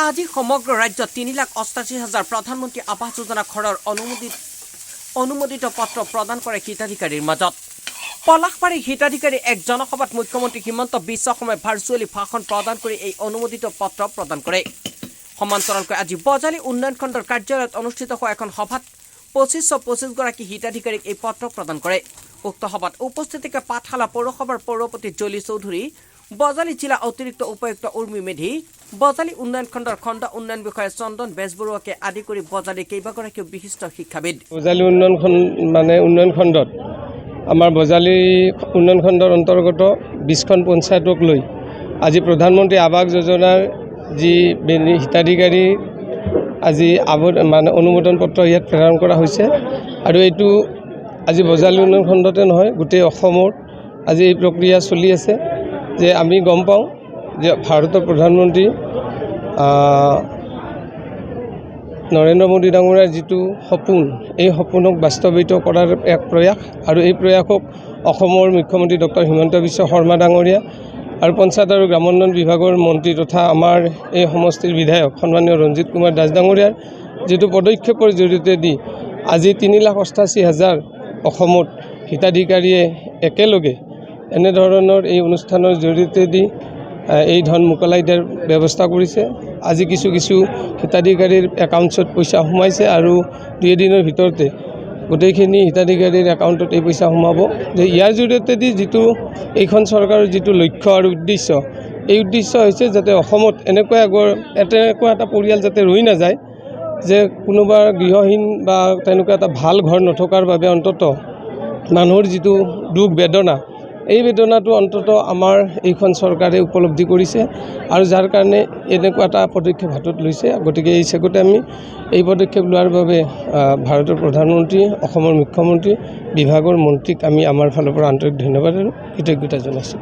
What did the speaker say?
আজি সমগ্ৰ ৰাজ্যত 3,88,000 প্ৰধানমন্ত্ৰী আৱাস যোজনা ঘৰৰ অনুমোদিত পত্ৰ প্ৰদান কৰে হিতাধিকাৰীৰ মাজত। পলাশবাৰীৰ হিতাধিকাৰী এক জনসভাত মুখ্যমন্ত্ৰী হিমন্ত বিশ্ব শৰ্মাই ভাৰ্চুৱেলি ভাষণ প্ৰদান কৰি এই অনুমোদিত পত্ৰ প্ৰদান কৰে। সমান্তৰালকৈ আজি বজালী উন্নয়ন খণ্ডৰ কাৰ্যালয়ত অনুষ্ঠিত হোৱা এখন সভাত 2525 গৰাকী হিতাধিকাৰীক এই পত্ৰ প্ৰদান কৰে। উক্ত সভাত উপস্থিত থাকে পাঠশালা পৌৰসভাৰ পৌৰপতি জলি চৌধুৰী, বজালী জিলা অতিৰিক্ত উপায়ুক্ত উৰ্মি মেধি, বজালী উন্নয়ন খণ্ডৰ খণ্ড উন্নয়ন বিষয়া চন্দন বেজবৰুৱাকে আদি কৰি বজালীৰ কেইবাগৰাকীও বিশিষ্ট শিক্ষাবিদ। বজালী উন্নয়ন খণ্ডত আমাৰ বজালী উন্নয়ন খণ্ডৰ অন্তৰ্গত 20খন পঞ্চায়তক লৈ আজি প্ৰধানমন্ত্ৰী আৱাস যোজনাৰ যি হিতাধিকাৰী আজি অনুমোদন পত্ৰ ইয়াত প্ৰেৰণ কৰা হৈছে। আৰু এইটো আজি বজালী উন্নয়ন খণ্ডতে নহয়, গোটেই অসমৰ আজি এই প্ৰক্ৰিয়া চলি আছে। যে আমি গম পাওঁ যে ভাৰতৰ প্ৰধানমন্ত্ৰী নৰেন্দ্ৰ মোদী ডাঙৰীয়াৰ যিটো সপোন, এই সপোনক বাস্তৱায়িত কৰাৰ এক প্ৰয়াস, আৰু এই প্ৰয়াসক অসমৰ মুখ্যমন্ত্ৰী ডক্টৰ হিমন্ত বিশ্ব শৰ্মা ডাঙৰীয়া আৰু পঞ্চায়ত আৰু গ্ৰামোন্নয়ন বিভাগৰ মন্ত্ৰী তথা আমাৰ এই সমষ্টিৰ বিধায়ক সন্মানীয় ৰঞ্জিত কুমাৰ দাস ডাঙৰীয়াৰ যিটো পদক্ষেপৰ জৰিয়তে দি আজি 3,88,000 অসমত হিতাধিকাৰীয়ে একেলগে এনেধৰণৰ এই অনুষ্ঠানৰ জৰিয়তে দি এই ধন মোকলাই দিয়াৰ ব্যৱস্থা কৰিছে। আজি কিছু হিতাধিকাৰীৰ একাউণ্টছত পইচা সোমাইছে আৰু 2 দিনৰ ভিতৰতে গোটেইখিনি হিতাধিকাৰীৰ একাউণ্টত এই পইচা সোমাব। যে ইয়াৰ জৰিয়তে দি যিটো এইখন চৰকাৰৰ যিটো লক্ষ্য আৰু উদ্দেশ্য, এই উদ্দেশ্য হৈছে যাতে অসমত এনেকুৱা এটা পৰিয়াল যাতে ৰৈ নাযায়, যে কোনোবা গৃহহীন বা তেনেকুৱা এটা ভাল ঘৰ নথকাৰ বাবে অন্তত মানুহৰ যিটো দুখ বেদনা, এই বেদনাটো অন্তত আমাৰ এইখন চৰকাৰে উপলব্ধি কৰিছে আৰু যাৰ কাৰণে এনেকুৱা এটা পদক্ষেপ হাতত লৈছে। গতিকে এই চেগতে আমি এই পদক্ষেপ লোৱাৰ বাবে ভাৰতৰ প্ৰধানমন্ত্ৰী, অসমৰ মুখ্যমন্ত্ৰী, বিভাগৰ মন্ত্ৰীক আমি আমাৰ ফালৰ পৰা আন্তৰিক ধন্যবাদ আৰু কৃতজ্ঞতা জনাইছোঁ।